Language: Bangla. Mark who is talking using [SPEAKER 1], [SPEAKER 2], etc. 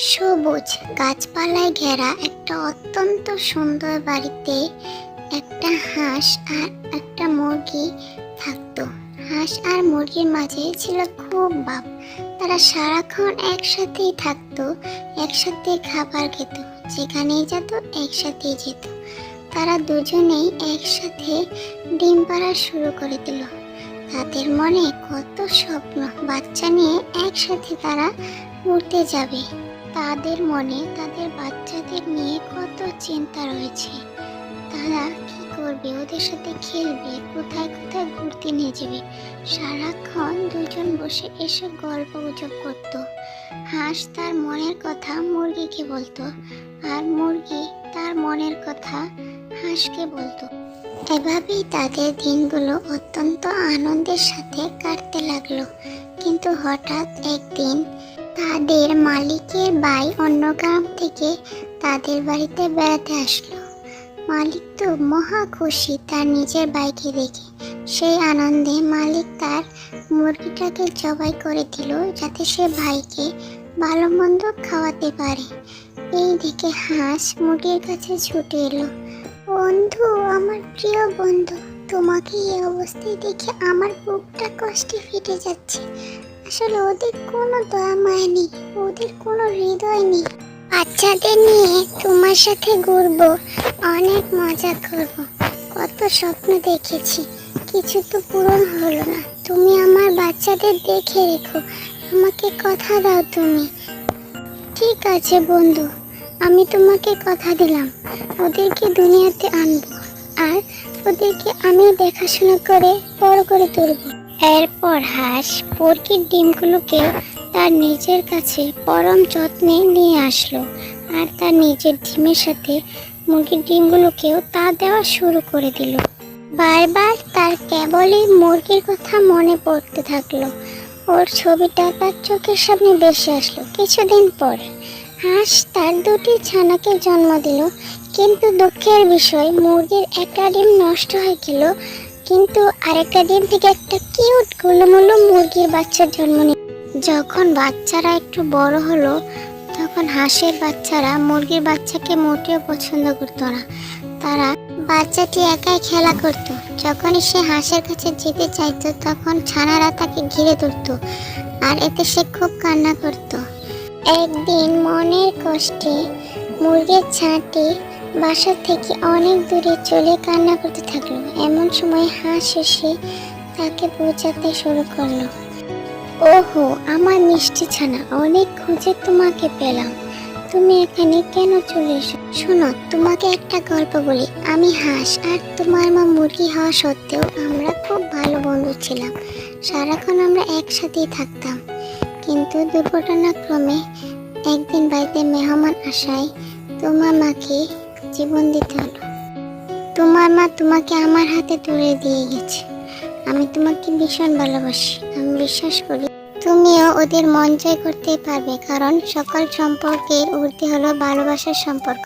[SPEAKER 1] সবুজ গাছপালায় ঘেরা একটা অত্যন্ত সুন্দর বাড়িতে একটা হাঁস আর একটা মুরগি থাকতো। হাঁস আর মুরগির মাঝে ছিল খুব ভাব। তারা সারাক্ষণ একসাথেই থাকতো, একসাথে খাবার খেত, যেখানেই যেত একসাথেই যেত। তারা দুজনেই একসাথে ডিম পাড়া শুরু করে দিল। তাদের মনে কত স্বপ্ন, বাচ্চা নিয়ে একসাথে তারা উড়তে যাবে। তাদের মনে তাদের বাচ্চাদের নিয়ে কত চিন্তা রয়েছে। তারা কি করবে, ওদের সাথে খেলবে, কোথায় কোথায় ঘুরতে নিয়ে যাবে। সারাক্ষণ দুজন বসে এসব গল্প গুজব করত। হাঁস তার মনের কথা মুরগিকে বলতো, আর মুরগি তার মনের কথা হাঁসকে বলতো। এভাবেই তাদের দিনগুলো অত্যন্ত আনন্দের সাথে কাটতে লাগলো। কিন্তু হঠাৎ একদিন তাদের মালিকের ভাই অন্য গ্রাম থেকে তাদের বাড়িতে বেড়াতে আসলো। মালিক তো মহা খুশি তার নিজের ভাইকে দেখে। সেই আনন্দে মালিক তার মুরগিটাকে জবাই করে দিল, যাতে সে ভাইকে ভালো মন্দ খাওয়াতে পারে। এই দেখে হাঁস মুরগির কাছে ছুটে এলো। বন্ধু, আমার প্রিয় বন্ধু, তোমাকে এই অবস্থায় দেখে আমার বুকটা কষ্টে ফেটে যাচ্ছে। আসলে ওদের কোনো দয়া মায়া নেই, ওদের কোনো হৃদয় নেই। বাচ্চাদের নিয়ে তোমার সাথে ঘুরবো, অনেক মজা করব। কত স্বপ্ন দেখেছি, কিছু তো পূরণ হলো না। তুমি আমার বাচ্চাদের দেখে রেখো, আমাকে কথা দাও তুমি। ঠিক আছে বন্ধু, আমি তোমাকে কথা দিলাম, ওদেরকে দুনিয়াতে আনবো, আর ওদেরকে আমি দেখাশোনা করে বড় করে তুলবো। এরপর হাঁস মুরগির ডিমগুলোকে তার নিজের কাছে পরম যত্নে নিয়ে আসলো, আর তার নিজের ডিমের সাথে মুরগির ডিমগুলোকেও তা দেওয়া শুরু করে দিল। বারবার তার কেবলই মুরগির কথা মনে পড়তে থাকলো। ওর ছবিটা তার চোখের সামনে ভেসে আসলো। কিছুদিন পর হাঁস তার দুটি ছানাকে জন্ম দিল। কিন্তু দুঃখের বিষয়, মুরগির একটা ডিম নষ্ট হয়ে গেল, কিন্তু আরেকটা ডিম থেকে একটা কিউট গোলুমোলু মুরগির বাচ্চার জন্ম নিল। যখন বাচ্চারা একটু বড় হলো, তখন হাঁসের বাচ্চারা মুরগির বাচ্চাকে মোটেও পছন্দ করতো না। তারা বাচ্চাটি একাই খেলা করত। যখনই সে হাঁসের কাছে যেতে চাইতো, তখন ছানারা তাকে ঘিরে ধরতো, আর এতে সে খুব কান্না করত। একদিন মনের কষ্টে মুরগির ছানাটি বাসা থেকে অনেক দূরে চলে কান্না করতে থাকলো। এমন সময় হাঁস এসে তাকে বোঝাতে শুরু করলো। ওহো আমার মিষ্টি ছানা, অনেক খুঁজে তোমাকে পেলাম, তুমি এখানে কেন চলে এসো? শোনো, তোমাকে একটা গল্প বলি। আমি হাঁস আর তোমার মা মুরগি হওয়া সত্ত্বেও আমরা খুব ভালো বন্ধু ছিলাম। সারাক্ষণ আমরা একসাথেই থাকতাম। কিন্তু দুর্ঘটনাক্রমে একদিন বাড়িতে মেহমান আসায় তোমার মাকে জীবন দিতে হলো। তোমার মা তোমাকে আমার হাতে তুলে দিয়ে গেছে। আমি তোমাকে ভীষণ ভালোবাসি। আমি বিশ্বাস করি তুমিও ওদের মন জয় করতে পারবে, কারণ সকল সম্পর্কের ঊর্ধ্বে হলো ভালোবাসার সম্পর্ক।